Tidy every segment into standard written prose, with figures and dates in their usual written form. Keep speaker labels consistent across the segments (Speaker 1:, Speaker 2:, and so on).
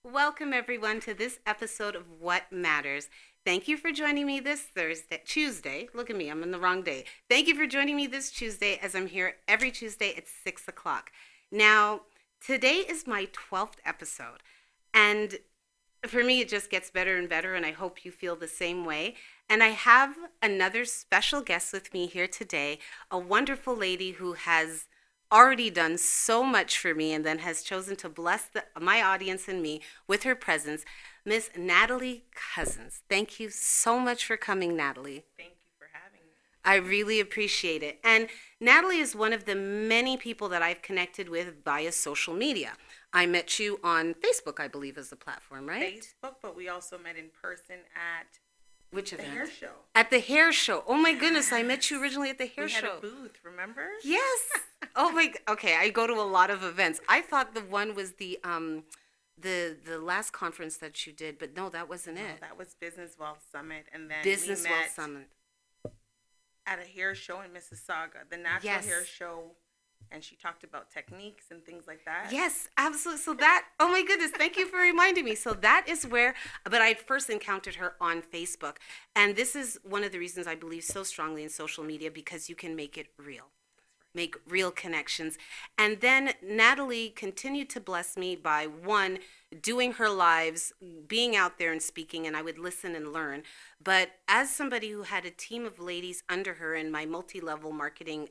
Speaker 1: Welcome everyone to this episode of What Matters. Thank you for joining me this Tuesday. Look at me, I'm in the wrong day. Thank you for joining me this Tuesday as I'm here every Tuesday at 6 o'clock. Now, today is my 12th episode, and for me it just gets better and better, and I hope you feel the same way. And I have another special guest with me here today, a wonderful lady who has already done so much for me and then has chosen to bless my audience and me with her presence, Miss Natalie Cousins. Thank you so much for coming, Natalie.
Speaker 2: Thank you for having me.
Speaker 1: I really appreciate it. And Natalie is one of the many people that I've connected with via social media. I met you on Facebook, I believe, is the platform, right?
Speaker 2: Facebook, but we also met in person at
Speaker 1: which
Speaker 2: the
Speaker 1: event?
Speaker 2: hair show.
Speaker 1: At the hair show. Oh my goodness, I met you originally at the hair show.
Speaker 2: We had a booth, remember?
Speaker 1: Yes. Oh my. Okay, I go to a lot of events. I thought the one was the last conference that you did, but no, that wasn't it.
Speaker 2: That was Business Wealth Summit, and then
Speaker 1: Business
Speaker 2: we met
Speaker 1: Wealth Summit
Speaker 2: at a hair show in Mississauga, the natural hair show. And she talked about techniques and things like that.
Speaker 1: Yes, absolutely. So that, oh my goodness, thank you for reminding me. So that is where, but I first encountered her on Facebook. And this is one of the reasons I believe so strongly in social media, because you can make it real, make real connections. And then Natalie continued to bless me by, one, doing her lives, being out there and speaking, and I would listen and learn. But as somebody who had a team of ladies under her in my multi-level marketing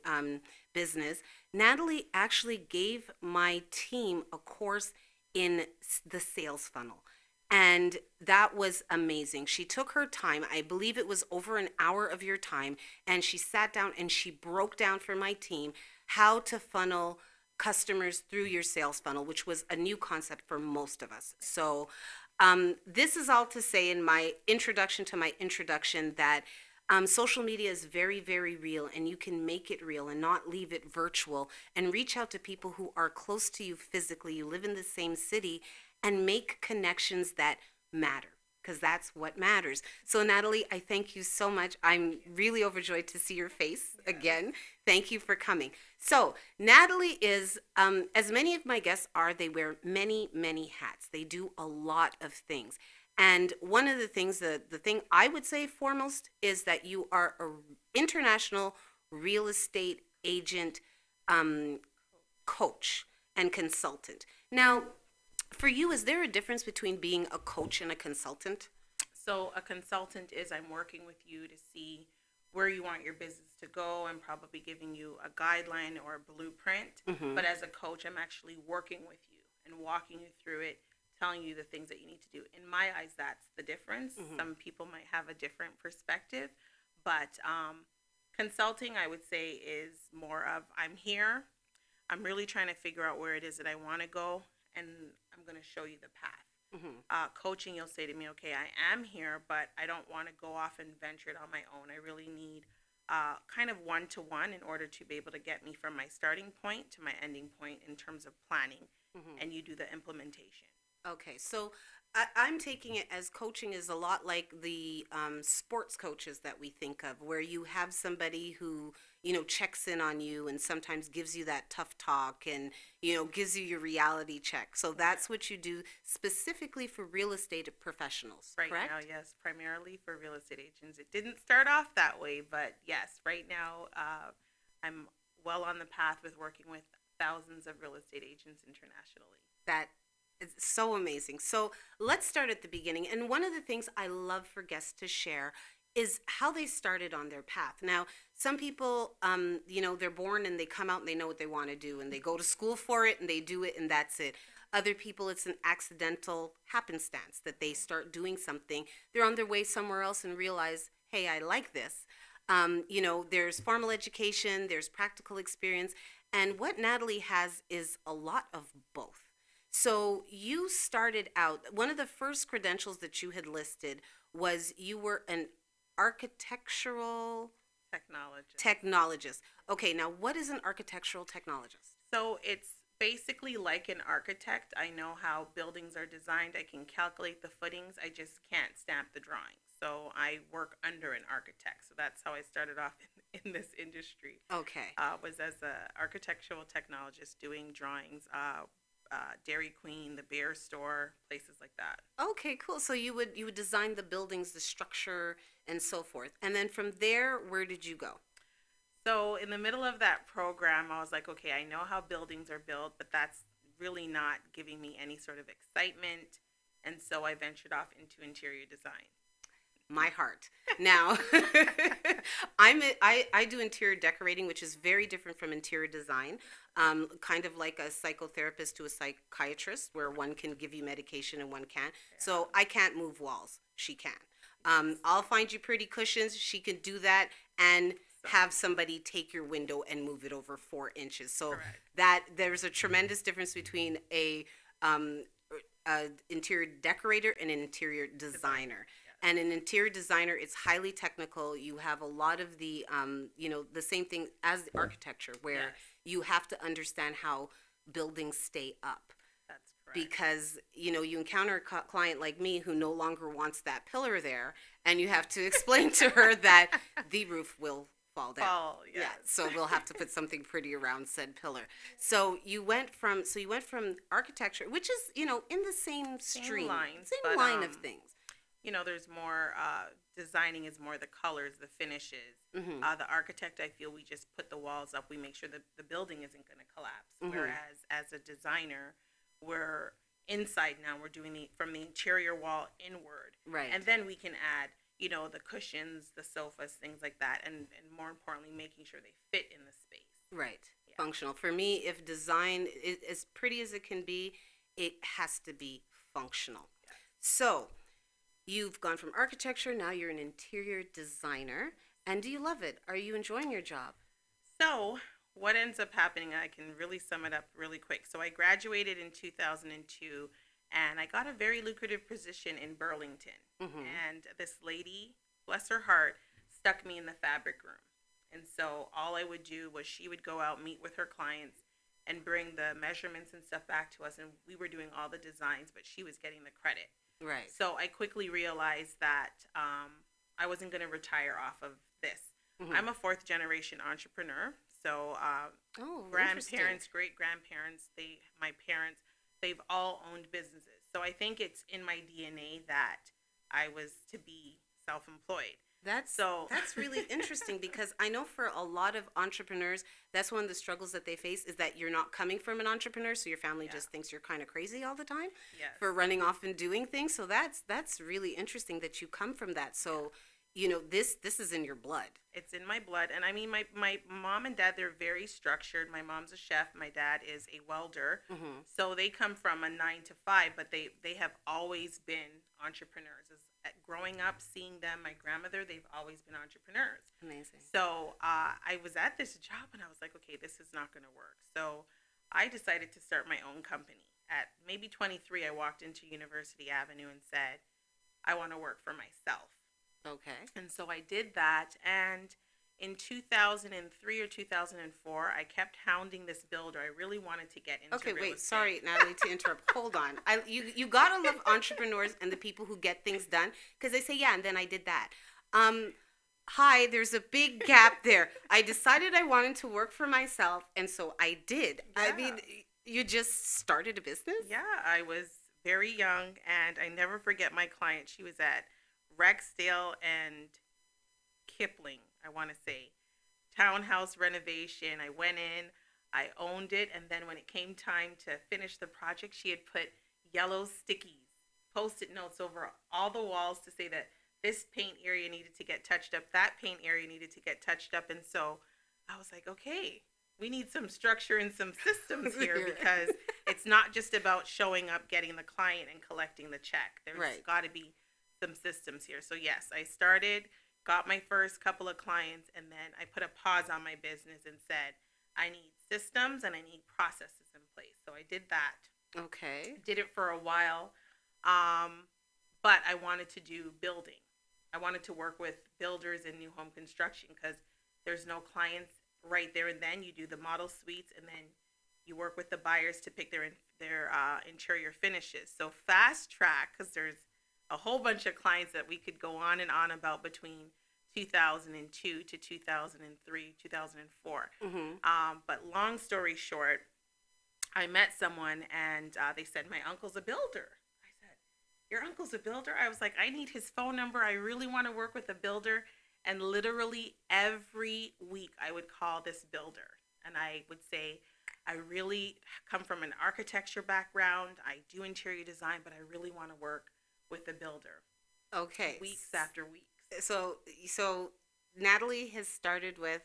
Speaker 1: business, Natalie actually gave my team a course in the sales funnel. And that was amazing. She took her time. I believe it was over an hour of your time. And she sat down and she broke down for my team how to funnel customers through your sales funnel, which was a new concept for most of us. So this is all to say in my introduction to my introduction that social media is very, very real, and you can make it real and not leave it virtual, and reach out to people who are close to you physically. You live in the same city, and make connections that matter, because that's what matters. So Natalie, I thank you so much. I'm really overjoyed to see your face again. Thank you for coming. So Natalie is, as many of my guests are, they wear many, many hats. They do a lot of things. And one of the things, the thing I would say foremost is that you are an international real estate agent, coach, and consultant. Now, for you, is there a difference between being a coach and a consultant?
Speaker 2: So a consultant is I'm working with you to see where you want your business to go and probably giving you a guideline or a blueprint.
Speaker 1: Mm-hmm.
Speaker 2: But as a coach, I'm actually working with you and walking you through it, telling you the things that you need to do. In my eyes, that's the difference.
Speaker 1: Mm-hmm.
Speaker 2: Some people might have a different perspective, but consulting, I would say, is more of I'm here. I'm really trying to figure out where it is that I want to go, and I'm going to show you the path. Coaching, you'll say to me, okay, I am here, but I don't want to go off and venture it on my own. I really need kind of one-to-one in order to be able to get me from my starting point to my ending point in terms of planning, and you do the implementation.
Speaker 1: Okay, so I'm taking it as coaching is a lot like the sports coaches that we think of, where you have somebody who, checks in on you and sometimes gives you that tough talk and, gives you your reality check. So that's what you do specifically for real estate professionals,
Speaker 2: Right
Speaker 1: correct?
Speaker 2: now, yes, primarily for real estate agents. It didn't start off that way, but yes, right now I'm well on the path with working with thousands of real estate agents internationally.
Speaker 1: That is so amazing. So let's start at the beginning. And one of the things I love for guests to share is how they started on their path. Now, some people, they're born and they come out and they know what they want to do and they go to school for it and they do it and that's it. Other people, it's an accidental happenstance that they start doing something. They're on their way somewhere else and realize, hey, I like this. There's formal education, there's practical experience. And what Natalie has is a lot of both. So you started out, one of the first credentials that you had listed was you were an architectural technologist. Okay, now what is an architectural technologist?
Speaker 2: So it's basically like an architect. I know how buildings are designed. I can calculate the footings. I just can't stamp the drawings. So I work under an architect. So that's how I started off in this industry.
Speaker 1: Okay.
Speaker 2: Was as an architectural technologist doing drawings, Dairy Queen, the Bear Store, places like that.
Speaker 1: Okay, cool. So you would design the buildings, the structure, and so forth. And then from there, where did you go?
Speaker 2: So in the middle of that program, I was like, okay, I know how buildings are built, but that's really not giving me any sort of excitement. And so I ventured off into interior design.
Speaker 1: My heart. Now, I do interior decorating, which is very different from interior design. Kind of like a psychotherapist to a psychiatrist, where one can give you medication and one can't. So I can't move walls. She can. I'll find you pretty cushions. She can do that and have somebody take your window and move it over 4 inches. So that there's a tremendous difference between a interior decorator and an interior designer. And an interior designer, it's highly technical. You have a lot of the, the same thing as the architecture, where you have to understand how buildings stay up.
Speaker 2: That's correct.
Speaker 1: Because, you encounter a client like me who no longer wants that pillar there, and you have to explain to her that the roof will fall down.
Speaker 2: Yes.
Speaker 1: Yeah, so we'll have to put something pretty around said pillar. So you went from architecture, which is, in the same stream, same line of things.
Speaker 2: There's more, designing is more the colors, the finishes. The architect, I feel we just put the walls up. We make sure that the building isn't going to collapse. Whereas as a designer, we're inside now. We're doing from the interior wall inward.
Speaker 1: Right.
Speaker 2: And then we can add, the cushions, the sofas, things like that. And more importantly, making sure they fit in the space.
Speaker 1: Right. Yeah. Functional. For me, if design is as pretty as it can be, it has to be functional. Yes. So you've gone from architecture, now you're an interior designer. And do you love it? Are you enjoying your job?
Speaker 2: So what ends up happening, I can really sum it up really quick. So I graduated in 2002, and I got a very lucrative position in Burlington. And this lady, bless her heart, stuck me in the fabric room. And so all I would do was she would go out, meet with her clients, and bring the measurements and stuff back to us. And we were doing all the designs, but she was getting the credit.
Speaker 1: Right.
Speaker 2: So I quickly realized that I wasn't going to retire off of this. I'm a 4th generation entrepreneur. So grandparents, great-grandparents, my parents, they've all owned businesses. So I think it's in my DNA that I was to be self-employed.
Speaker 1: That's really interesting, because I know for a lot of entrepreneurs, that's one of the struggles that they face, is that you're not coming from an entrepreneur, so your family just thinks you're kind of crazy all the time for running off and doing things. So that's really interesting that you come from that. So this is in your blood.
Speaker 2: It's in my blood. And I mean, my mom and dad, they're very structured. My mom's a chef. My dad is a welder. So they come from a 9 to 5, but they have always been entrepreneurs. Growing up, seeing them, my grandmother, they've always been entrepreneurs.
Speaker 1: Amazing.
Speaker 2: So I was at this job and I was like, okay, this is not going to work. So I decided to start my own company at maybe 23, I walked into University Avenue and said, I want to work for myself.
Speaker 1: Okay.
Speaker 2: And so I did that. And in 2003 or 2004, I kept hounding this builder. I really wanted to get into
Speaker 1: Okay,
Speaker 2: real
Speaker 1: wait,
Speaker 2: estate.
Speaker 1: sorry, Natalie, to interrupt. Hold on. You gotta love entrepreneurs and the people who get things done, because they say, yeah, and then I did that. Hi, there's a big gap there. I decided I wanted to work for myself, and so I did. I
Speaker 2: Yeah.
Speaker 1: mean, you just started a business?
Speaker 2: Yeah, I was very young, and I never forget my client. She was at Rexdale and Kipling, I want to say. Townhouse renovation. I went in, I owned it, and then when it came time to finish the project, she had put yellow stickies, post-it notes over all the walls to say that this paint area needed to get touched up, that paint area needed to get touched up. And so I was like, okay, we need some structure and some systems here, because it's not just about showing up, getting the client, and collecting the check. There's got to be some systems here. So yes, I started, got my first couple of clients, and then I put a pause on my business and said, I need systems and I need processes in place. So I did that.
Speaker 1: Okay.
Speaker 2: Did it for a while, but I wanted to do building. I wanted to work with builders in new home construction, because there's no clients right there and then. You do the model suites, and then you work with the buyers to pick their interior finishes. So fast track, because there's a whole bunch of clients that we could go on and on about between 2002 to 2003, 2004. But long story short, I met someone, and they said, my uncle's a builder. Your uncle's a builder? I was like, I need his phone number. I really want to work with a builder. And literally every week I would call this builder, and I would say, I really come from an architecture background. I do interior design, but I really want to work with a builder.
Speaker 1: Okay.
Speaker 2: Weeks after weeks.
Speaker 1: So Natalie has started with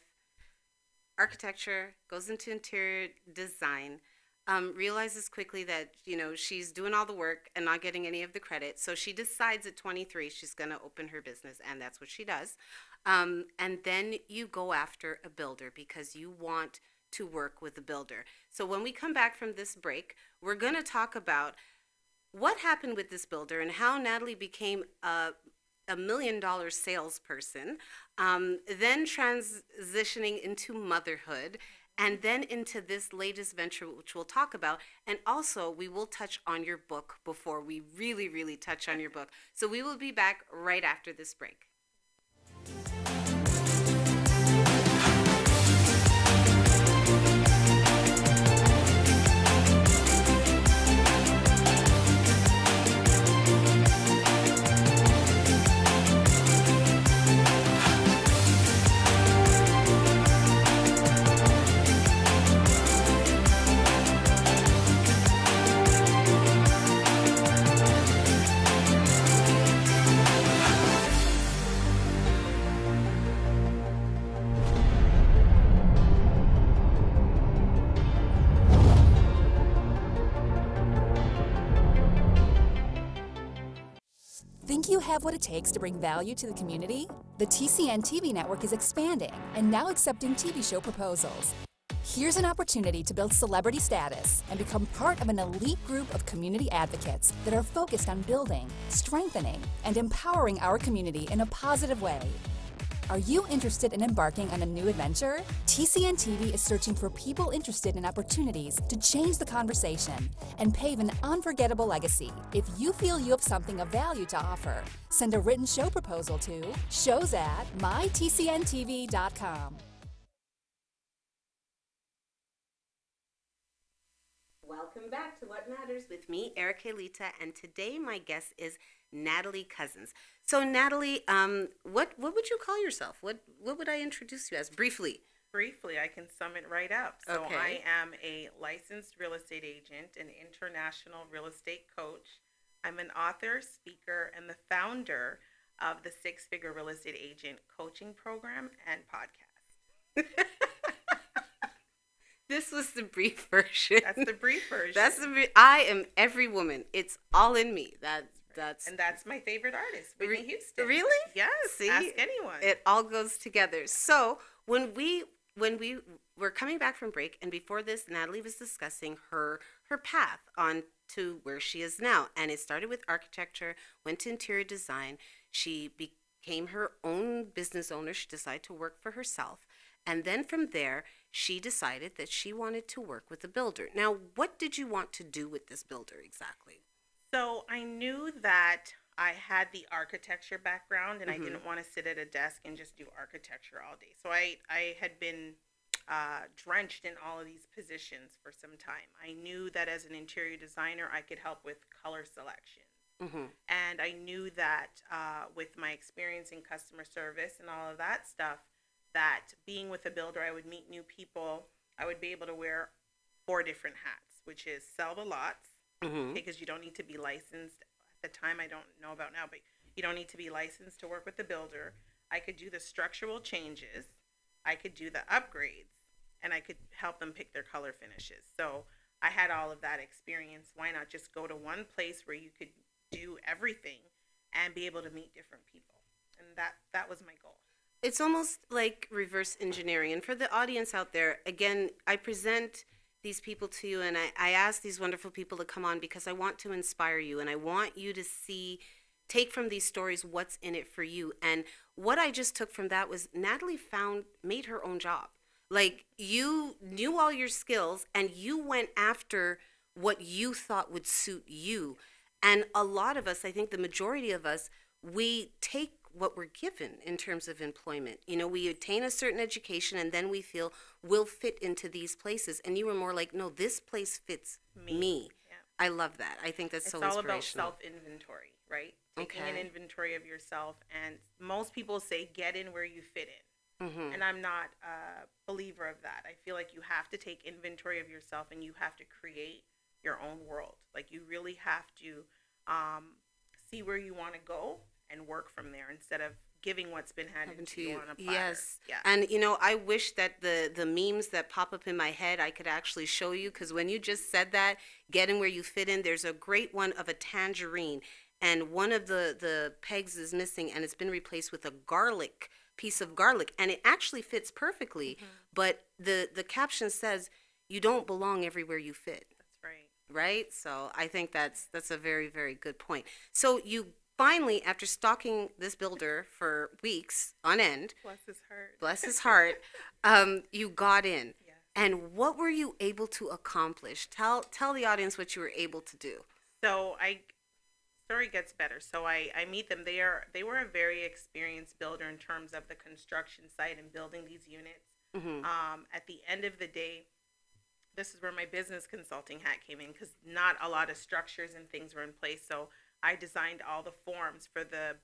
Speaker 1: architecture, goes into interior design, realizes quickly that, she's doing all the work and not getting any of the credit. So she decides at 23 she's going to open her business, and that's what she does. And then you go after a builder because you want to work with a builder. So when we come back from this break, we're going to talk about what happened with this builder and how Natalie became a $1 million salesperson, then transitioning into motherhood, and then into this latest venture, which we'll talk about. And also, we will touch on your book before we really, really touch on your book. So we will be back right after this break.
Speaker 3: Think you have what it takes to bring value to the community? The TCN TV network is expanding and now accepting TV show proposals. Here's an opportunity to build celebrity status and become part of an elite group of community advocates that are focused on building, strengthening, and empowering our community in a positive way. Are you interested in embarking on a new adventure? TCN TV is searching for people interested in opportunities to change the conversation and pave an unforgettable legacy. If you feel you have something of value to offer, send a written show proposal to shows@mytcntv.com.
Speaker 1: Welcome back to What Matters with me, Erica Lita, and today my guest is Natalie Cousins. So Natalie, what would you call yourself? What would I introduce you as briefly?
Speaker 2: Briefly, I can sum it right up. So
Speaker 1: Okay.
Speaker 2: I am a licensed real estate agent, an international real estate coach. I'm an author, speaker, and the founder of the Six Figure Real Estate Agent Coaching Program and Podcast.
Speaker 1: This was the brief version.
Speaker 2: That's the brief version.
Speaker 1: I am every woman. It's all in me.
Speaker 2: And that's my favorite artist, Whitney Houston.
Speaker 1: Really?
Speaker 2: Yes.
Speaker 1: See?
Speaker 2: Ask anyone.
Speaker 1: It all goes together. So when we were coming back from break, and before this, Natalie was discussing her path on to where she is now. And it started with architecture, went to interior design. She became her own business owner. She decided to work for herself. And then from there, she decided that she wanted to work with a builder. Now, what did you want to do with this builder exactly?
Speaker 2: So I knew that I had the architecture background, and I didn't want to sit at a desk and just do architecture all day. So I had been drenched in all of these positions for some time. I knew that as an interior designer, I could help with color selection. And I knew that with my experience in customer service and all of that stuff, that being with a builder, I would meet new people. I would be able to wear 4 different hats, which is sell the lots, because you don't need to be licensed. At the time, I don't know about now, but you don't need to be licensed to work with the builder. I could do the structural changes. I could do the upgrades, and I could help them pick their color finishes. So I had all of that experience. Why not just go to one place where you could do everything and be able to meet different people? And that was my goal.
Speaker 1: It's almost like reverse engineering. And for the audience out there, again, I present these people to you, and I ask these wonderful people to come on because I want to inspire you, and I want you to take from these stories what's in it for you. And what I just took from that was Natalie made her own job. Like, you knew all your skills, and you went after what you thought would suit you. And a lot of us, I think the majority of us, we take what we're given in terms of employment. You know, we attain a certain education, and then we feel we'll fit into these places. And you were more like, no, this place fits me. Yeah. I love that. I think that's so inspirational.
Speaker 2: It's all about self-inventory, right? Taking an inventory of yourself. And most people say, get in where you fit in. And I'm not a believer of that. I feel like you have to take inventory of yourself, and you have to create your own world. Like, you really have to see where you want to go and work from there instead of giving what's been handed to you on a platter.
Speaker 1: Yes. Yeah. And, you know, I wish that the memes that pop up in my head, I could actually show you, because when you just said that, get in where you fit in, there's a great one of a tangerine, and one of the pegs is missing, and it's been replaced with a piece of garlic, and it actually fits perfectly. But the caption says, you don't belong everywhere you fit.
Speaker 2: That's right.
Speaker 1: Right? So I think that's a very, very good point. So you finally, after stalking this builder for weeks on end, bless his heart, you got in. Yes. And what were you able to accomplish? Tell the audience what you were able to do.
Speaker 2: So story gets better. So I meet them. They were a very experienced builder in terms of the construction site and building these units. At the end of the day, this is where my business consulting hat came in, because not a lot of structures and things were in place. So I designed all the forms for the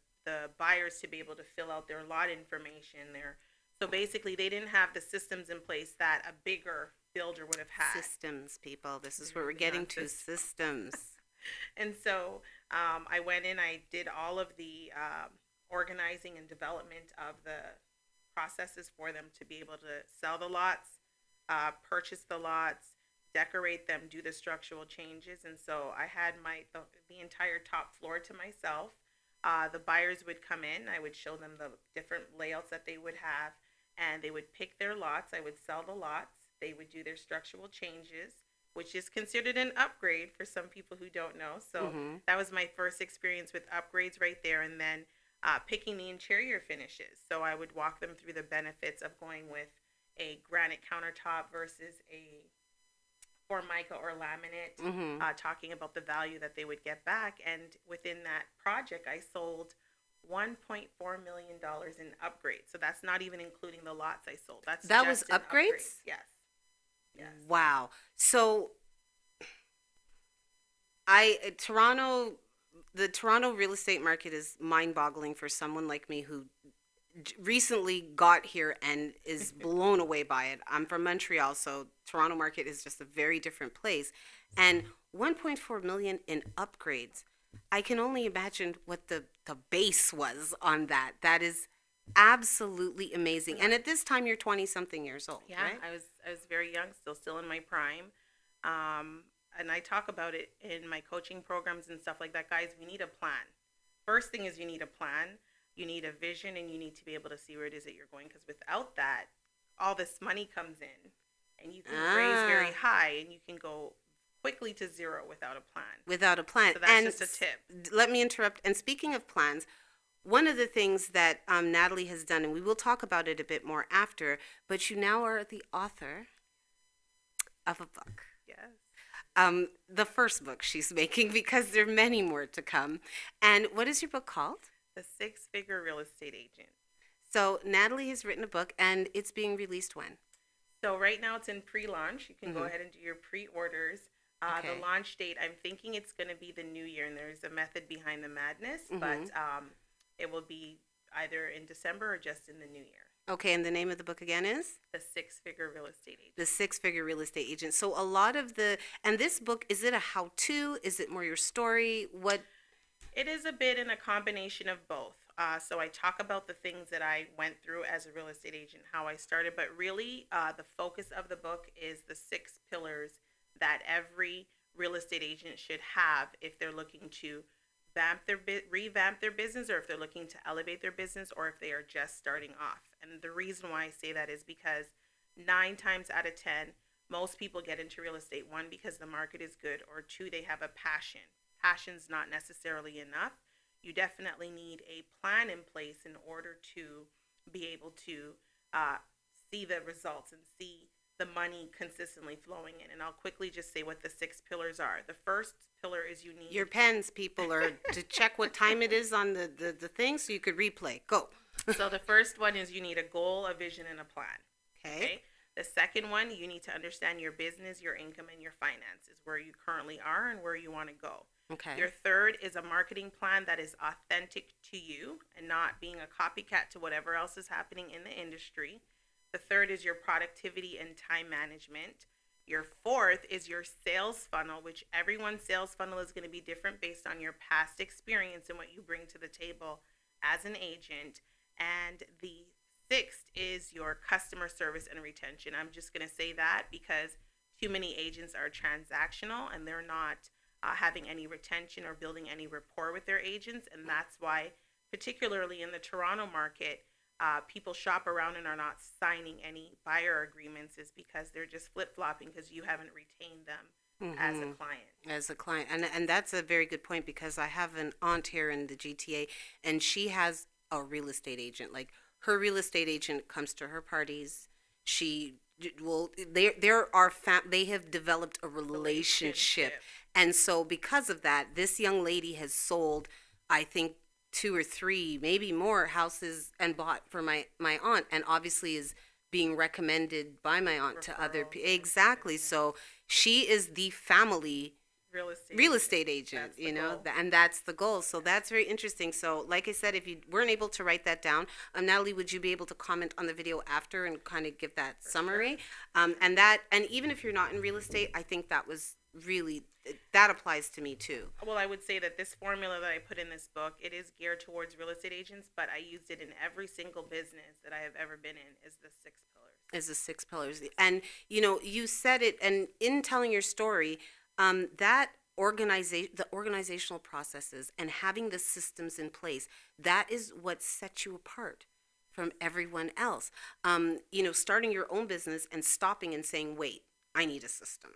Speaker 2: buyers to be able to fill out their lot information there. So basically, they didn't have the systems in place that a bigger builder would have had.
Speaker 1: Systems, people. This is what we're getting to, systems.
Speaker 2: And so I went in, I did all of the organizing and development of the processes for them to be able to sell the lots, purchase the lots, decorate them, do the structural changes. And so I had the entire top floor to myself. The buyers would come in, I would show them the different layouts that they would have, and they would pick their lots. I would sell the lots. They would do their structural changes, which is considered an upgrade for some people who don't know. So that was my first experience with upgrades right there. And then picking the interior finishes. So I would walk them through the benefits of going with a granite countertop versus a Formica or laminate, talking about the value that they would get back. And within that project, I sold $1.4 million in upgrades. So that's not even including the lots I sold.
Speaker 1: That was upgrades?
Speaker 2: Yes. Yes.
Speaker 1: Wow. So the Toronto real estate market is mind-boggling for someone like me who recently got here and is blown away by it. I'm from Montreal, so Toronto market is just a very different place. And 1.4 million in upgrades. I can only imagine what the base was on that. That is absolutely amazing. And at this time, you're 20-something years old,
Speaker 2: yeah, right? I was very young, still in my prime. And I talk about it in my coaching programs and stuff like that. Guys, we need a plan. First thing is you need a plan. You need a vision, and you need to be able to see where it is that you're going, because without that, all this money comes in, and you can raise very high, and you can go quickly to zero without a plan.
Speaker 1: Without a plan.
Speaker 2: So that's just a tip.
Speaker 1: Let me interrupt. And speaking of plans, one of the things that Natalie has done, and we will talk about it a bit more after, but you now are the author of a book.
Speaker 2: Yes.
Speaker 1: The first book she's making, because there are many more to come. And what is your book called?
Speaker 2: The Six-Figure Real Estate Agent.
Speaker 1: So Natalie has written a book, and it's being released when?
Speaker 2: So right now it's in pre-launch. You can go ahead and do your pre-orders. The launch date, I'm thinking it's going to be the new year, and there's a method behind the madness, but it will be either in December or just in the new year.
Speaker 1: Okay, and the name of the book again is?
Speaker 2: The Six-Figure Real Estate Agent.
Speaker 1: The Six-Figure Real Estate Agent. So a lot of and this book, is it a how-to? Is it more your story? What?
Speaker 2: It is a bit in a combination of both. So I talk about the things that I went through as a real estate agent, how I started, but really the focus of the book is the 6 pillars that every real estate agent should have if they're looking to revamp their business, or if they're looking to elevate their business, or if they are just starting off. And the reason why I say that is because 9 times out of 10, most people get into real estate, 1, because the market is good, or 2, they have a passion. Passion's not necessarily enough. You definitely need a plan in place in order to be able to see the results and see the money consistently flowing in. And I'll quickly just say what the 6 pillars are. The first pillar is you need...
Speaker 1: Your pens, people, are to check what time it is on the thing so you could replay. Go.
Speaker 2: So the first one is you need a goal, a vision, and a plan.
Speaker 1: Okay.
Speaker 2: The second one, you need to understand your business, your income, and your finances, where you currently are and where you want to go.
Speaker 1: Okay.
Speaker 2: Your third is a marketing plan that is authentic to you and not being a copycat to whatever else is happening in the industry. The third is your productivity and time management. Your fourth is your sales funnel, which everyone's sales funnel is going to be different based on your past experience and what you bring to the table as an agent. And the sixth is your customer service and retention. I'm just going to say that because too many agents are transactional and they're not having any retention or building any rapport with their agents. And that's why, particularly in the Toronto market, people shop around and are not signing any buyer agreements, is because they're just flip-flopping because you haven't retained them as a client.
Speaker 1: As a client. And that's a very good point, because I have an aunt here in the GTA, and she has a real estate agent. Like, her real estate agent comes to her parties. She will, they have developed a relationship. And so because of that, this young lady has sold, I think, 2 or 3, maybe more houses and bought for my aunt, and obviously is being recommended by my aunt to other people. Exactly. So she is the family real estate agent, you know, and that's the goal. So that's very interesting. So like I said, if you weren't able to write that down, Natalie, would you be able to comment on the video after and kind of give that summary? And even if you're not in real estate, I think that was really, that applies to me too.
Speaker 2: Well, I would say that this formula that I put in this book, it is geared towards real estate agents, but I used it in every single business that I have ever been in, is the 6 pillars.
Speaker 1: Is the 6 pillars. And, you know, you said it, and in telling your story, that the organizational processes and having the systems in place, that is what sets you apart from everyone else. You know, starting your own business and stopping and saying, wait, I need a system.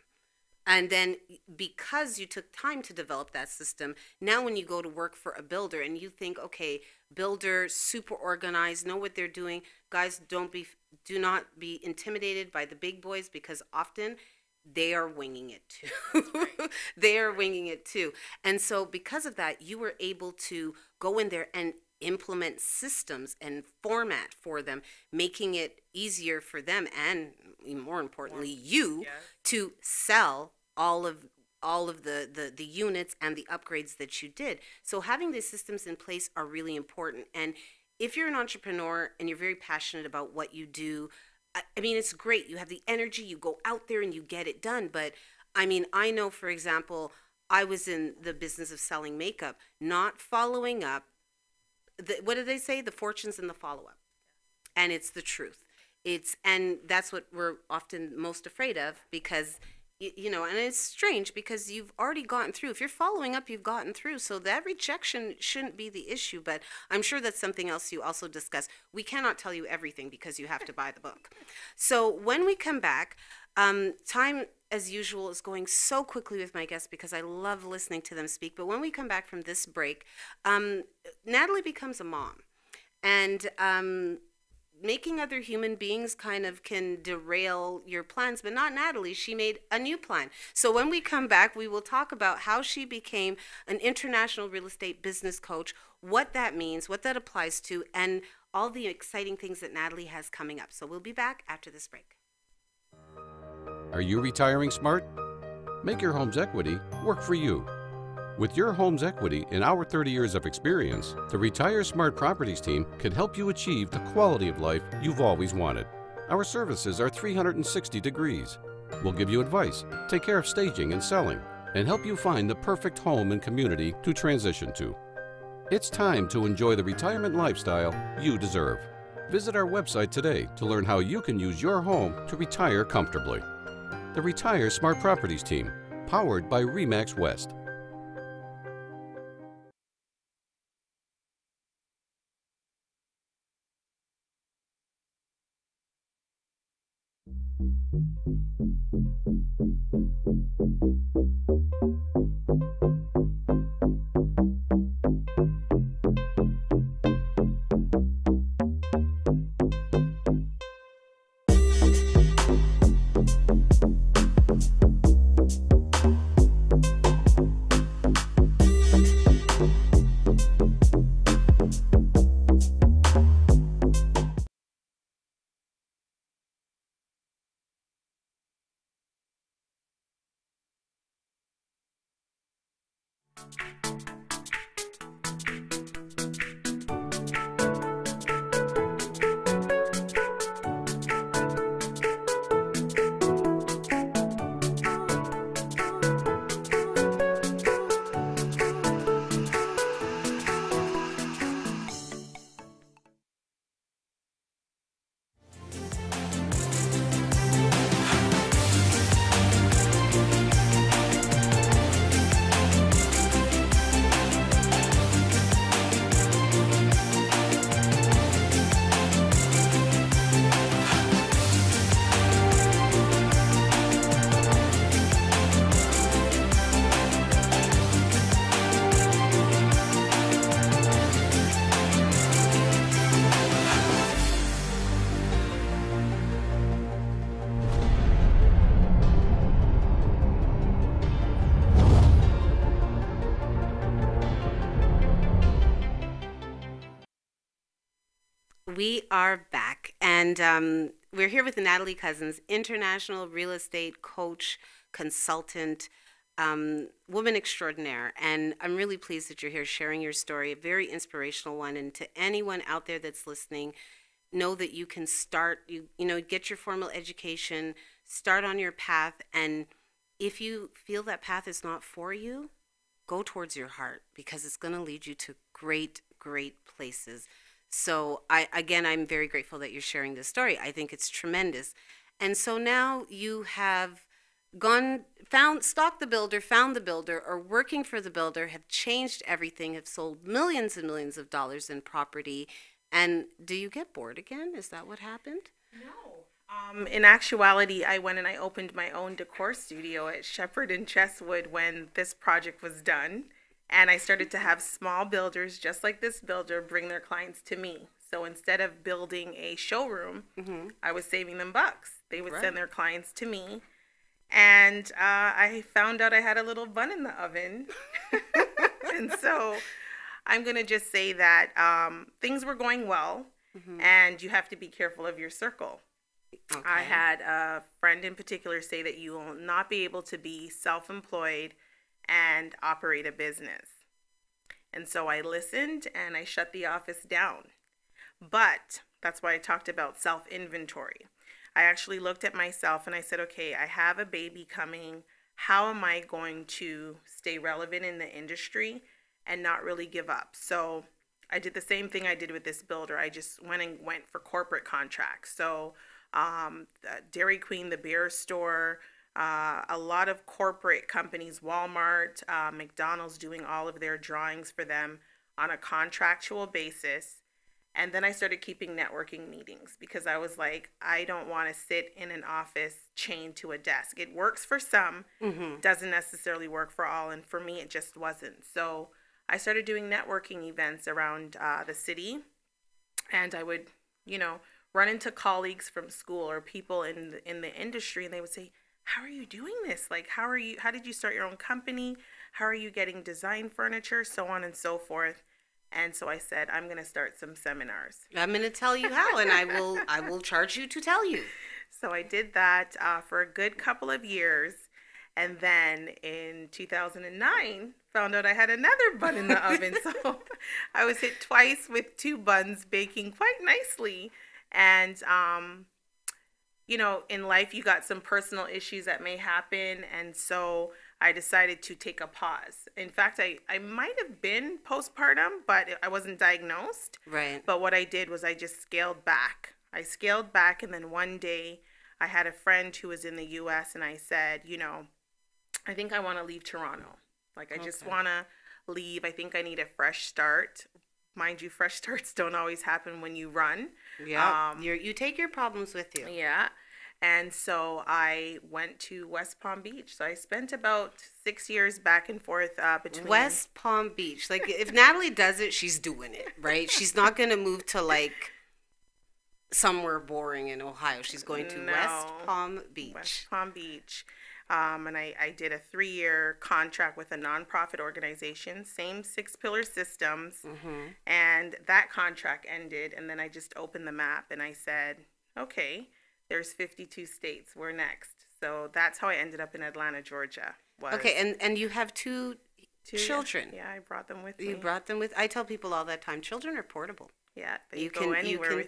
Speaker 1: And then because you took time to develop that system, now when you go to work for a builder and you think, okay, builder, super organized, know what they're doing, guys, do not be intimidated by the big boys, because often they are winging it too. They are winging it too. And so because of that, you were able to go in there and implement systems and format for them, making it easier for them and, more importantly, you to sell all of the units and the upgrades that you did. So having these systems in place are really important. And if you're an entrepreneur and you're very passionate about what you do, I mean, it's great. You have the energy, you go out there and you get it done. But I mean, I know, for example, I was in the business of selling makeup, not following up. What do they say? The fortune's in the follow-up. And it's the truth. And that's what we're often most afraid of, because, you know, and it's strange because you've already gotten through. If you're following up, you've gotten through. So that rejection shouldn't be the issue. But I'm sure that's something else you also discuss. We cannot tell you everything because you have to buy the book. So when we come back, Time, as usual, is going so quickly with my guests because I love listening to them speak. But when we come back from this break, Natalie becomes a mom. And making other human beings kind of can derail your plans, but not Natalie. She made a new plan. So when we come back, we will talk about how she became an international real estate business coach, what that means, what that applies to, and all the exciting things that Natalie has coming up. So we'll be back after this break.
Speaker 4: Are you retiring smart? Make your home's equity work for you. With your home's equity and our 30 years of experience, the Retire Smart Properties team can help you achieve the quality of life you've always wanted. Our services are 360 degrees. We'll give you advice, take care of staging and selling, and help you find the perfect home and community to transition to. It's time to enjoy the retirement lifestyle you deserve. Visit our website today to learn how you can use your home to retire comfortably. The Retire Smart Properties team, powered by RE/MAX West.
Speaker 1: We are back, and we're here with Natalie Cousins, international real estate coach, consultant, woman extraordinaire. And I'm really pleased that you're here sharing your story, a very inspirational one. And to anyone out there that's listening, know that you can start, get your formal education, start on your path. And if you feel that path is not for you, go towards your heart, because it's going to lead you to great, great places. So I'm very grateful that you're sharing this story. I think it's tremendous. And so now you have stalked the builder, found the builder, or working for the builder, have changed everything, have sold millions and millions of dollars in property. And do you get bored again? Is that what happened?
Speaker 2: No. In actuality, I went and I opened my own decor studio at Shepherd and Chesswood when this project was done. And I started to have small builders, just like this builder, bring their clients to me. So instead of building a showroom, I was saving them bucks. They would send their clients to me. And I found out I had a little bun in the oven. And so I'm going to just say that things were going well, and you have to be careful of your circle. Okay. I had a friend in particular say that you will not be able to be self-employed and operate a business. And so I listened and I shut the office down. But that's why I talked about self-inventory. I actually looked at myself and I said, okay, I have a baby coming. How am I going to stay relevant in the industry and not really give up? So I did the same thing I did with this builder. I just went for corporate contracts. So Dairy Queen, the beer store, a lot of corporate companies, Walmart, McDonald's, doing all of their drawings for them on a contractual basis. And then I started keeping networking meetings because I was like, I don't want to sit in an office chained to a desk. It works for some, doesn't necessarily work for all. And for me, it just wasn't. So I started doing networking events around the city. And I would, run into colleagues from school or people in the industry, and they would say, how are you doing this? Like, how did you start your own company? How are you getting design furniture? So on and so forth. And so I said, I'm going to start some seminars.
Speaker 1: I'm going to tell you how, and I will charge you to tell you.
Speaker 2: So I did that for a good couple of years. And then in 2009, found out I had another bun in the oven. So I was hit twice with 2 buns baking quite nicely. And, in life, you got some personal issues that may happen. And so I decided to take a pause. In fact, I might have been postpartum, but I wasn't diagnosed.
Speaker 1: Right.
Speaker 2: But what I did was I just scaled back. And then one day I had a friend who was in the U.S. and I said, I think I want to leave Toronto. Like, I just want to leave. I think I need a fresh start. Mind you, fresh starts don't always happen when you run.
Speaker 1: Yeah. You take your problems with you.
Speaker 2: Yeah. And so I went to West Palm Beach. So I spent about 6 years back and forth between
Speaker 1: West Palm Beach. Like, if Natalie does it, she's doing it, right? She's not going to move to, like, somewhere boring in Ohio. She's going to West Palm Beach.
Speaker 2: West Palm Beach. And I did a 3-year contract with a nonprofit organization, same 6-pillar systems. And that contract ended. And then I just opened the map and I said, okay, there's 52 states. We're next. So that's how I ended up in Atlanta, Georgia.
Speaker 1: Okay, and you have two children.
Speaker 2: Yeah, I brought them with me.
Speaker 1: You brought them with. I tell people all that time, children are portable.
Speaker 2: Yeah, you can go anywhere
Speaker 1: you can
Speaker 2: with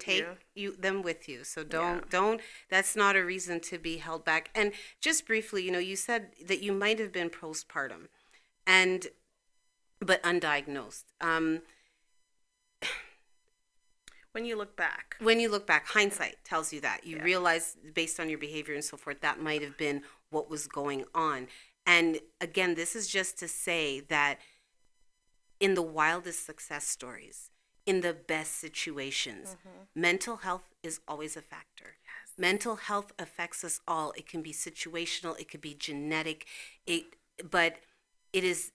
Speaker 1: take them with you. So don't. That's not a reason to be held back. And just briefly, you said that you might have been postpartum, but undiagnosed.
Speaker 2: When you look back,
Speaker 1: hindsight tells you that. You realize, based on your behavior and so forth, that might have been what was going on. And again, this is just to say that in the wildest success stories, in the best situations, mental health is always a factor. Yes. Mental health affects us all. It can be situational, it could be genetic, but it is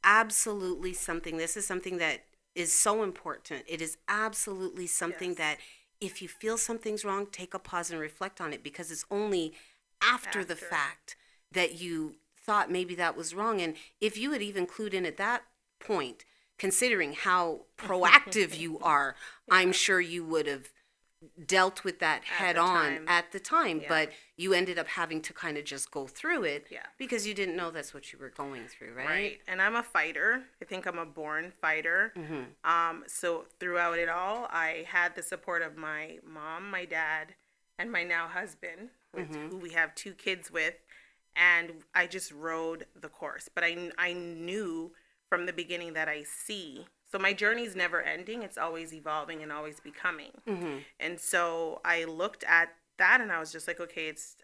Speaker 1: absolutely something. This is something that is so important. It is absolutely something that if you feel something's wrong, take a pause and reflect on it, because it's only after the fact that you thought maybe that was wrong. And if you had even clued in at that point, considering how proactive you are, I'm sure you would have dealt with that head on at the time, but you ended up having to kind of just go through it because you didn't know that's what you were going through, right?
Speaker 2: Right. And I'm a fighter. I think I'm a born fighter. So throughout it all, I had the support of my mom, my dad, and my now husband, with who we have 2 kids with, and I just rode the course. But I knew from the beginning that so my journey's never ending. It's always evolving and always becoming. And so I looked at that and I was just like, okay, it's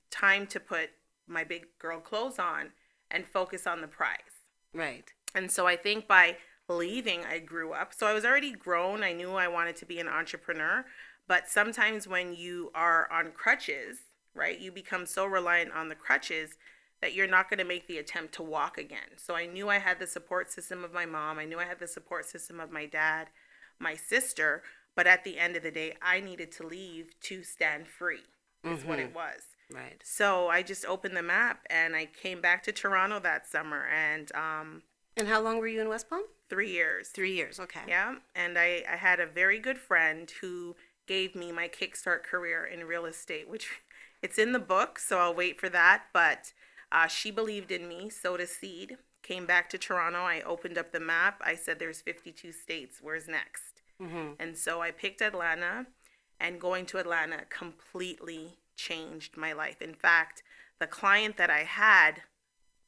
Speaker 2: time to put my big girl clothes on and focus on the prize.
Speaker 1: Right.
Speaker 2: And so I think by leaving, I grew up. So I was already grown. I knew I wanted to be an entrepreneur. But sometimes when you are on crutches, right, you become so reliant on the crutches that you're not going to make the attempt to walk again. So I knew I had the support system of my mom. I knew I had the support system of my dad, my sister. But at the end of the day, I needed to leave to stand free, is what it was.
Speaker 1: Right.
Speaker 2: So I just opened the map and I came back to Toronto that summer. And
Speaker 1: how long were you in West Palm?
Speaker 2: 3 years.
Speaker 1: 3 years, okay.
Speaker 2: Yeah. And I had a very good friend who gave me my kickstart career in real estate, which it's in the book, so I'll wait for that. But she believed in me, sowed a seed, came back to Toronto. I opened up the map. I said, there's 52 states. Where's next? And so I picked Atlanta, and going to Atlanta completely changed my life. In fact, the client that I had,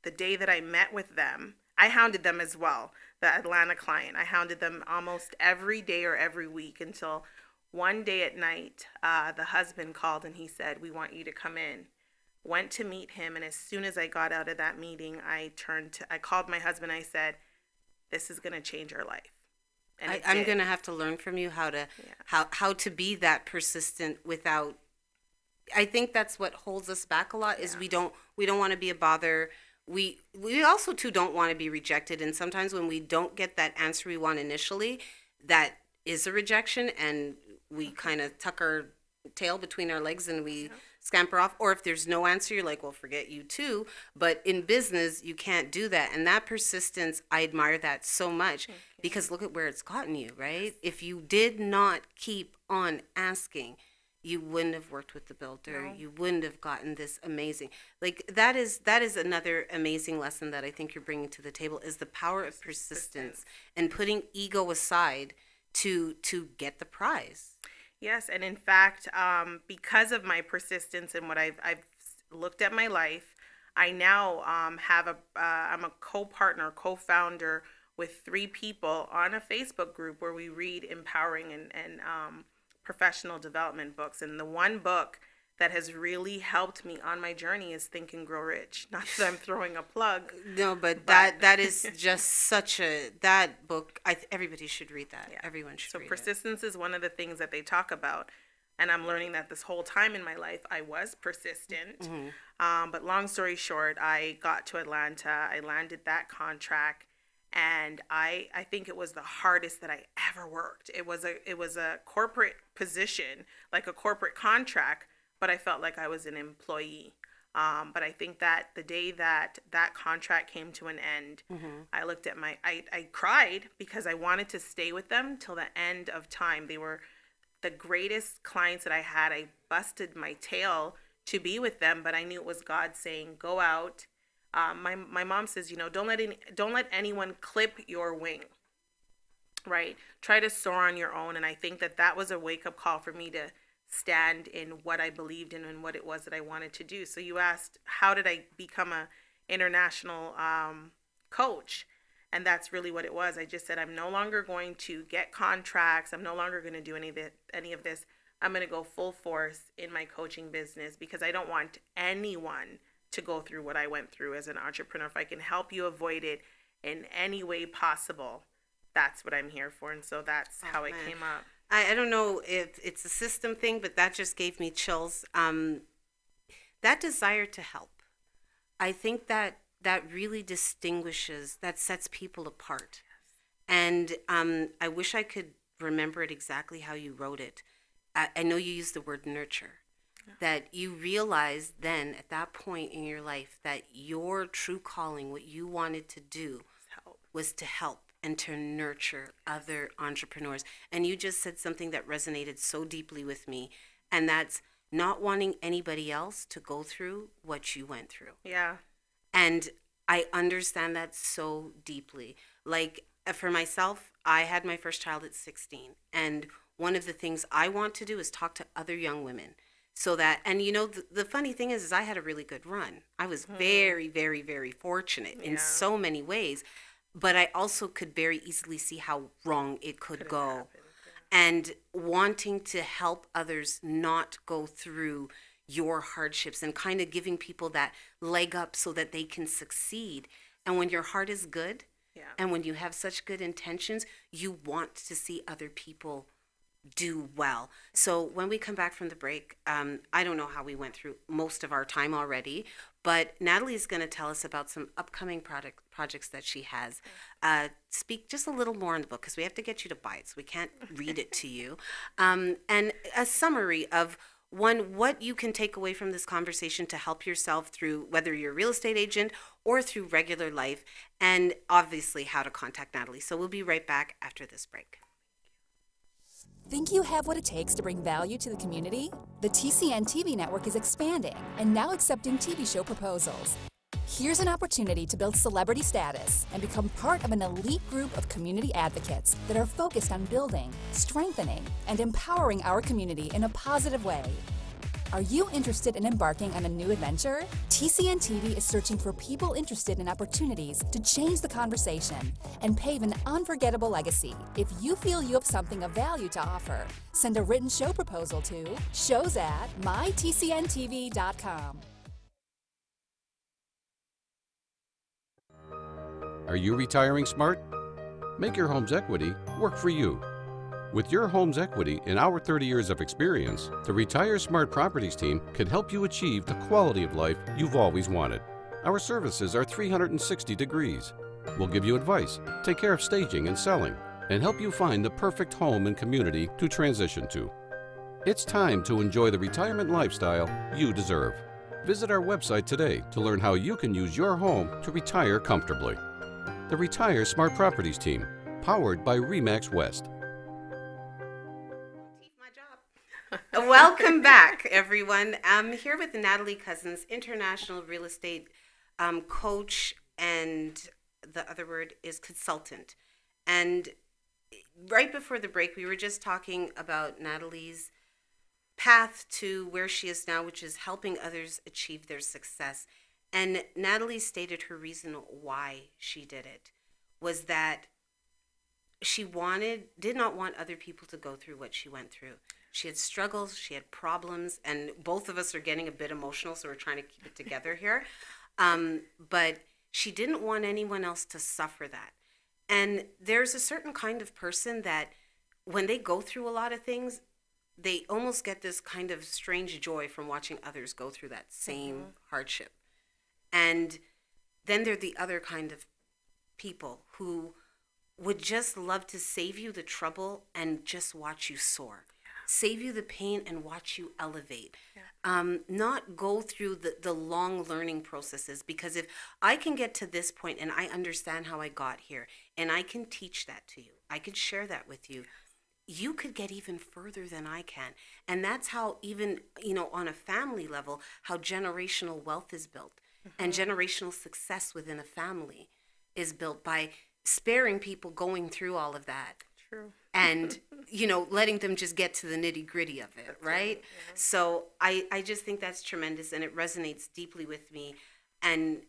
Speaker 2: the day that I met with them, I hounded them as well, the Atlanta client. I hounded them almost every day or every week until one day at night, the husband called and he said, we want you to come in. Went to meet him, and as soon as I got out of that meeting, I called my husband. I said, this is going to change our life. And
Speaker 1: I'm going to have to learn from you how to be that persistent without. I think that's what holds us back a lot is we don't want to be a bother. We also too don't want to be rejected, and sometimes when we don't get that answer we want initially, that is a rejection, and we kind of tuck our tail between our legs and we scamper off. Or if there's no answer, you're like, well, forget you too. But in business, you can't do that, and that persistence, I admire that so much because look at where it's gotten you, right? If you did not keep on asking, you wouldn't have worked with the builder. No. You wouldn't have gotten this amazing. Like that is another amazing lesson that I think you're bringing to the table is the power of persistence and putting ego aside to get the prize.
Speaker 2: Yes, and in fact, because of my persistence and what I've looked at my life, I now I'm a co-partner, co-founder with 3 people on a Facebook group where we read empowering and professional development books. And the one book that has really helped me on my journey is Think and Grow Rich. Not that I'm throwing a plug.
Speaker 1: No, but that is just that book. Everybody should read that. Yeah. Everyone should read it. So
Speaker 2: persistence is one of the things that they talk about. And I'm learning that this whole time in my life, I was persistent. Mm-hmm. But long story short, I got to Atlanta. I landed that contract. And I think it was the hardest that I ever worked. It was a corporate position, like a corporate contract, but I felt like I was an employee. But I think that the day that contract came to an end, I looked at I cried because I wanted to stay with them till the end of time. They were the greatest clients that I had. I busted my tail to be with them, but I knew it was God saying, go out. My mom says, don't let anyone clip your wing, right? Try to soar on your own. And I think that was a wake-up call for me to stand in what I believed in and what it was that I wanted to do. So you asked, how did I become a international coach? And that's really what it was. I just said, I'm no longer going to get contracts. I'm no longer going to do any of this. I'm going to go full force in my coaching business because I don't want anyone to go through what I went through as an entrepreneur. If I can help you avoid it in any way possible, that's what I'm here for. And so that's how it came up.
Speaker 1: I don't know if it's a system thing, but that just gave me chills. That desire to help, I think that really distinguishes, that sets people apart. And I wish I could remember it exactly how you wrote it. I know you used the word nurture. That you realized then at that point in your life that your true calling, what you wanted to do was to help and to nurture other entrepreneurs. And you just said something that resonated so deeply with me, and that's not wanting anybody else to go through what you went through.
Speaker 2: Yeah.
Speaker 1: And I understand that so deeply. Like for myself, I had my first child at 16, and one of the things I want to do is talk to other young women. So that, and the funny thing is I had a really good run. I was very, very, very fortunate in so many ways, but I also could very easily see how wrong it could go. Happened, and wanting to help others not go through your hardships and kind of giving people that leg up so that they can succeed. And when your heart is good and when you have such good intentions, you want to see other people do well. So when we come back from the break, I don't know how we went through most of our time already, but Natalie is going to tell us about some upcoming projects that she has. Speak just a little more in the book because we have to get you to buy it, so we can't read it to you. And a summary of what you can take away from this conversation to help yourself through whether you're a real estate agent or through regular life, and obviously how to contact Natalie. So we'll be right back after this break.
Speaker 3: Think you have what it takes to bring value to the community? The TCN TV network is expanding and now accepting TV show proposals. Here's an opportunity to build celebrity status and become part of an elite group of community advocates that are focused on building, strengthening, and empowering our community in a positive way. Are you interested in embarking on a new adventure? TCN TV is searching for people interested in opportunities to change the conversation and pave an unforgettable legacy. If you feel you have something of value to offer, send a written show proposal to shows@mytcntv.com.
Speaker 4: Are you retiring smart? Make your home's equity work for you. With your home's equity in our 30 years of experience, the Retire Smart Properties team can help you achieve the quality of life you've always wanted. Our services are 360 degrees. We'll give you advice, take care of staging and selling, and help you find the perfect home and community to transition to. It's time to enjoy the retirement lifestyle you deserve. Visit our website today to learn how you can use your home to retire comfortably. The Retire Smart Properties team, powered by RE/MAX West.
Speaker 1: Welcome back, everyone. I'm here with Natalie Cousins, international real estate coach, and the other word is consultant. And right before the break, we were just talking about Natalie's path to where she is now, which is helping others achieve their success. And Natalie stated her reason why she did it was that she did not want other people to go through what she went through. She had struggles, she had problems, and both of us are getting a bit emotional, so we're trying to keep it together here. But she didn't want anyone else to suffer that. And there's a certain kind of person that when they go through a lot of things, they almost get this kind of strange joy from watching others go through that same hardship. And then there are the other kind of people who would just love to save you the trouble and just watch you soar. Save you the pain and watch you elevate. Not go through the long learning processes, because if I can get to this point and I understand how I got here and I can teach that to you, I could share that with you, you could get even further than I can. And that's how even, on a family level, how generational wealth is built and generational success within a family is built by sparing people going through all of that.
Speaker 2: True.
Speaker 1: And, letting them just get to the nitty gritty of it, right? Yeah. So I just think that's tremendous, and it resonates deeply with me. And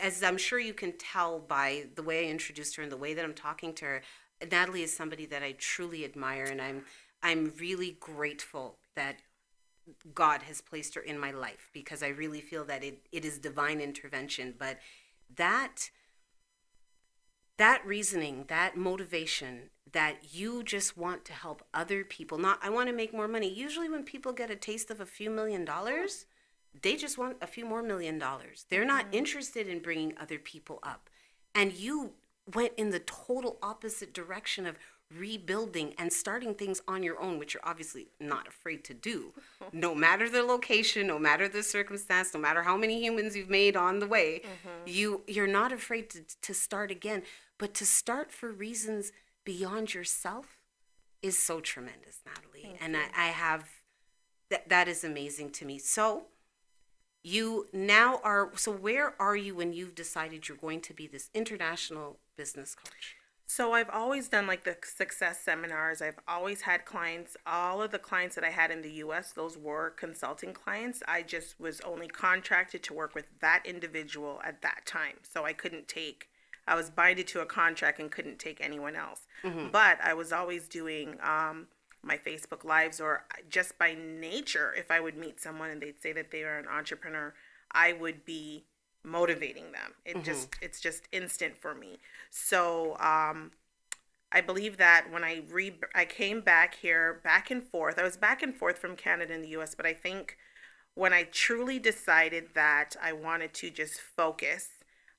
Speaker 1: as I'm sure you can tell by the way I introduced her and the way that I'm talking to her, Natalie is somebody that I truly admire, and I'm really grateful that God has placed her in my life, because I really feel that it is divine intervention. But that reasoning, that motivation, that you just want to help other people, not I want to make more money. Usually when people get a taste of a few $1 million, they just want a few more $1 million. They're not interested in bringing other people up. And you went in the total opposite direction of rebuilding and starting things on your own, which you're obviously not afraid to do. No matter the location, no matter the circumstance, no matter how many humans you've made on the way, you're not afraid to start again. But to start for reasons beyond yourself is so tremendous, Natalie. And I have, that is amazing to me. So where are you when you've decided you're going to be this international business coach?
Speaker 2: So I've always done like the success seminars. I've always had clients. All of the clients that I had in the U.S., those were consulting clients. I just was only contracted to work with that individual at that time. So I was binded to a contract and couldn't take anyone else. But I was always doing my Facebook Lives, or just by nature, if I would meet someone and they'd say that they are an entrepreneur, I would be motivating them. It's just instant for me. So I believe that when I came back here, back and forth, I was back and forth from Canada and the US, but I think when I truly decided that I wanted to just focus,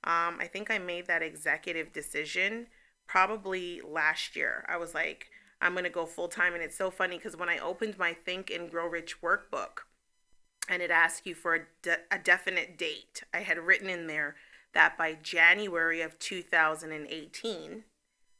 Speaker 2: I think I made that executive decision probably last year. I was like, I'm going to go full time. And it's so funny because when I opened my Think and Grow Rich workbook, and it asked you for a definite date, I had written in there that by January of 2018,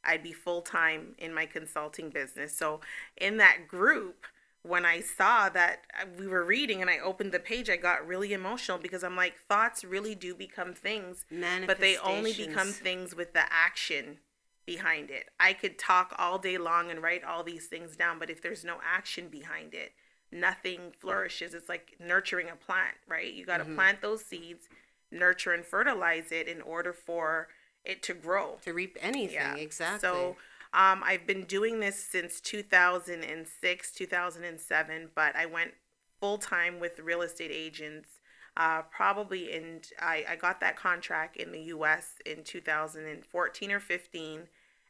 Speaker 2: I'd be full-time in my consulting business. So in that group, when I saw that we were reading and I opened the page, I got really emotional, because I'm like, thoughts really do become things, but they only become things with the action behind it. I could talk all day long and write all these things down, but if there's no action behind it, nothing flourishes. It's like nurturing a plant, right? You got to plant those seeds, nurture and fertilize it in order for it to grow.
Speaker 1: To reap anything, exactly.
Speaker 2: So I've been doing this since 2006, 2007, but I went full-time with real estate agents I got that contract in the U.S. in 2014 or 15,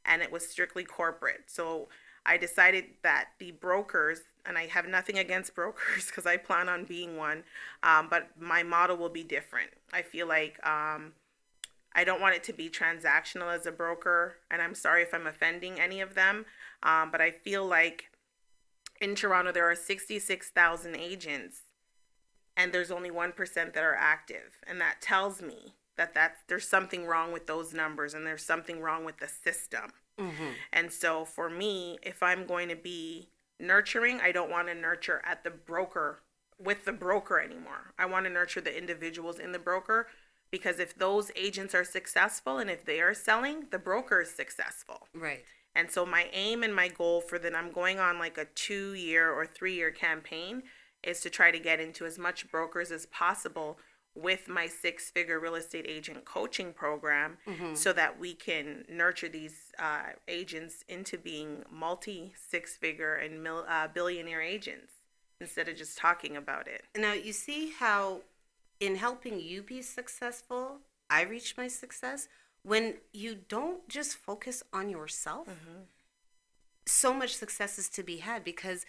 Speaker 2: and it was strictly corporate. So I decided that the brokers, and I have nothing against brokers because I plan on being one, but my model will be different. I feel like I don't want it to be transactional as a broker, and I'm sorry if I'm offending any of them, but I feel like in Toronto there are 66,000 agents, and there's only 1% that are active, and that tells me that there's something wrong with those numbers, and there's something wrong with the system. Mm-hmm. And so for me, if I'm going to be nurturing, I don't want to nurture at the broker with the broker anymore. I want to nurture the individuals in the broker, because if those agents are successful and if they are selling, the broker is successful.
Speaker 1: Right.
Speaker 2: And so my aim and my goal for that, I'm going on like a 2-year or 3-year campaign, is to try to get into as much brokers as possible with my 6-figure real estate agent coaching program, so that we can nurture these agents into being multi-6-figure and billionaire agents instead of just talking about it.
Speaker 1: Now, you see how in helping you be successful, I reached my success. When you don't just focus on yourself, so much success is to be had, because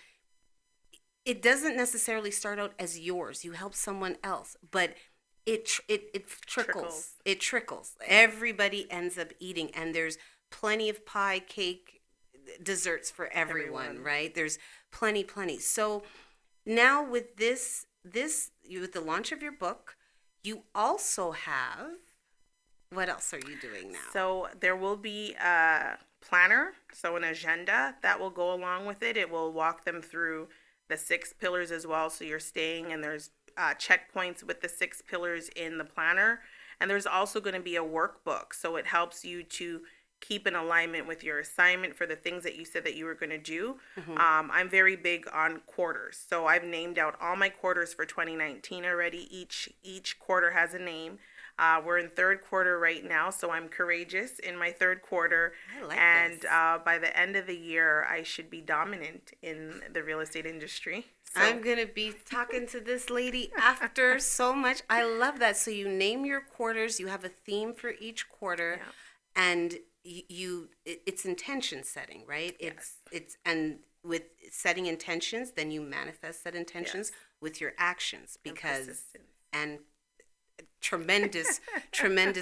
Speaker 1: it doesn't necessarily start out as yours. You help someone else, but it trickles. It trickles. Everybody ends up eating, and there's plenty of pie, cake, desserts for everyone. Right? There's plenty. So now with with the launch of your book, you also have, what else are you doing now?
Speaker 2: So there will be a planner, so an agenda that will go along with it. It will walk them through the 6 pillars as well. So you're staying, and there's checkpoints with the 6 pillars in the planner. And there's also going to be a workbook. So it helps you to keep in alignment with your assignment for the things that you said that you were going to do. I'm very big on quarters. So I've named out all my quarters for 2019 already. Each quarter has a name. We're in 3rd quarter right now, so I'm courageous in my 3rd quarter.
Speaker 1: I like
Speaker 2: and
Speaker 1: this.
Speaker 2: By the end of the year, I should be dominant in the real estate industry. So
Speaker 1: I'm going to be talking to this lady after so much. I love that. So you name your quarters, you have a theme for each quarter, and it's intention setting, right?
Speaker 2: Yes.
Speaker 1: And with setting intentions, then you manifest that intentions with your actions, because and tremendous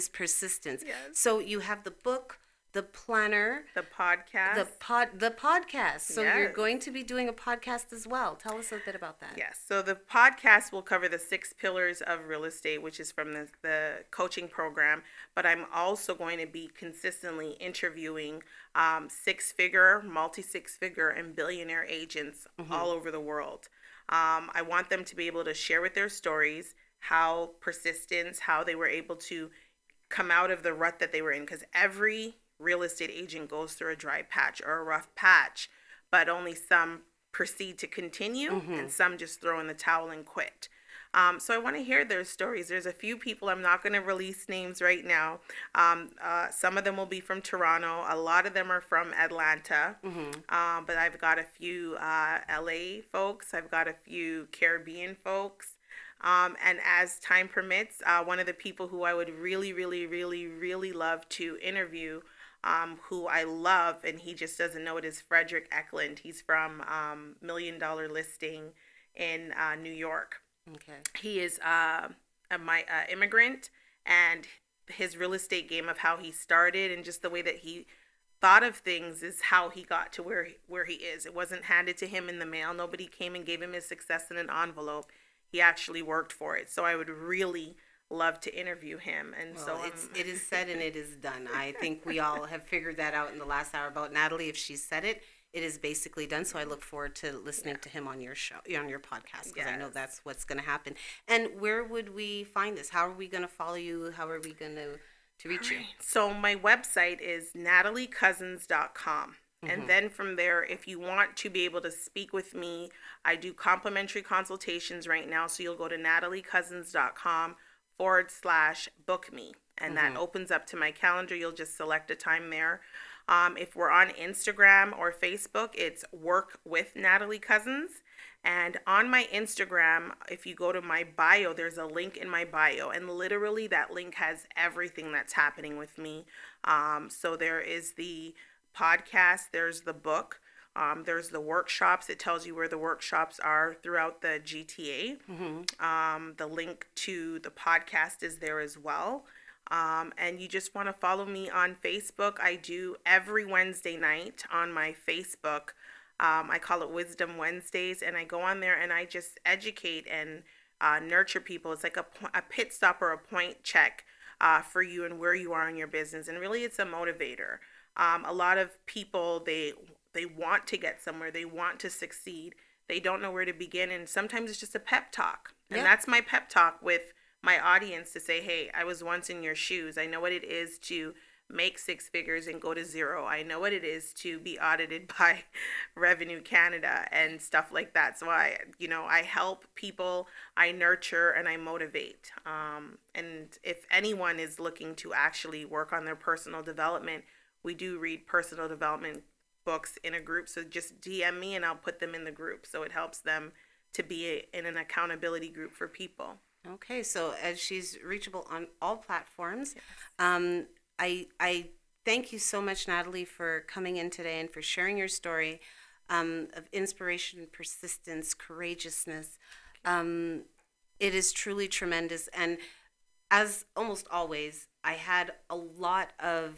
Speaker 1: persistence.
Speaker 2: Yes.
Speaker 1: So you have the book, the planner,
Speaker 2: the podcast.
Speaker 1: the podcast. So you're
Speaker 2: Yes.
Speaker 1: going to be doing a podcast as well. Tell us a bit about that.
Speaker 2: Yes. So the podcast will cover the 6 pillars of real estate, which is from the coaching program. But I'm also going to be consistently interviewing 6-figure, multi-6-figure, and billionaire agents all over the world. I want them to be able to share with their stories, how persistence, how they were able to come out of the rut that they were in, because every real estate agent goes through a dry patch or a rough patch, but only some proceed to continue and some just throw in the towel and quit. So I want to hear their stories. There's a few people, I'm not going to release names right now. Some of them will be from Toronto. A lot of them are from Atlanta. But I've got a few LA folks. I've got a few Caribbean folks. And as time permits, one of the people who I would really, really, really, really love to interview, who I love, and he just doesn't know it, is Frederick Eklund. He's from $1 Million Listing in New York.
Speaker 1: Okay.
Speaker 2: He is my immigrant, and his real estate game of how he started and just the way that he thought of things is how he got to where he is. It wasn't handed to him in the mail. Nobody came and gave him his success in an envelope. He actually worked for it. So I would really love to interview him. And
Speaker 1: well, it is said and it is done. I think we all have figured that out in the last hour about Natalie. If she said it, it is basically done. So I look forward to listening to him on your show, on your podcast, because I know that's what's going to happen. And where would we find this? How are we going to follow you? How are we going to reach you?
Speaker 2: So my website is nataliecousins.com. And then from there, if you want to be able to speak with me, I do complimentary consultations right now. So you'll go to nataliecousins.com/book me. And that opens up to my calendar. You'll just select a time there. If we're on Instagram or Facebook, it's Work with Natalie Cousins. And on my Instagram, if you go to my bio, there's a link in my bio. And literally that link has everything that's happening with me. So there is the podcast, there's the book, there's the workshops. It tells you where the workshops are throughout the GTA. The link to the podcast is there as well. And you just want to follow me on Facebook. I do every Wednesday night on my Facebook. I call it Wisdom Wednesdays, and I go on there and I just educate and nurture people. It's like a pit stop or a point check for you and where you are in your business. And really, it's a motivator. A lot of people, they want to get somewhere. They want to succeed. They don't know where to begin. And sometimes it's just a pep talk. And that's my pep talk with my audience, to say, hey, I was once in your shoes. I know what it is to make 6 figures and go to 0. I know what it is to be audited by Revenue Canada and stuff like that. So I help people, I nurture, and I motivate. And if anyone is looking to actually work on their personal development, we do read personal development books in a group. So just DM me and I'll put them in the group. So it helps them to be in an accountability group for people.
Speaker 1: Okay, so as she's reachable on all platforms, I thank you so much, Natalie, for coming in today and for sharing your story of inspiration, persistence, courageousness. It is truly tremendous. And as almost always, I had a lot of,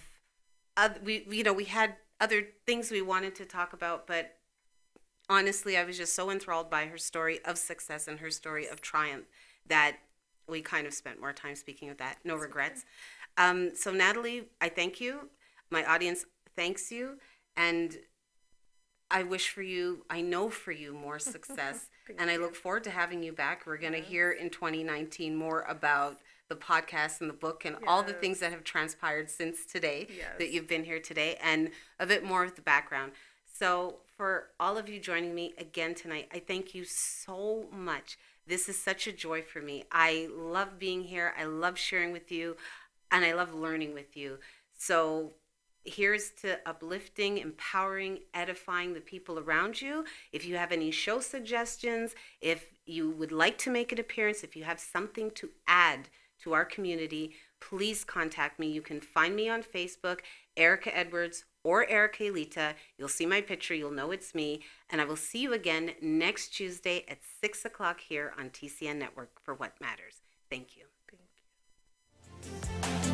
Speaker 1: we had other things we wanted to talk about, but honestly, I was just so enthralled by her story of success and her story of triumph that we kind of spent more time speaking of that. No regrets. So Natalie, I thank you. My audience thanks you. And I wish for you, I know for you, more success. And I look forward to having you back. We're going to hear in 2019 more about the podcast and the book and all the things that have transpired since today that you've been here today, and a bit more of the background. So for all of you joining me again tonight, I thank you so much. This is such a joy for me. I love being here. I love sharing with you, and I love learning with you. So here's to uplifting, empowering, edifying the people around you. If you have any show suggestions, if you would like to make an appearance, if you have something to add to our community, please contact me. You can find me on Facebook, Erica Edwards or Erica Elita. You'll see my picture. You'll know it's me. And I will see you again next Tuesday at 6 o'clock here on TCN Network for What Matters. Thank you.
Speaker 2: Thank you.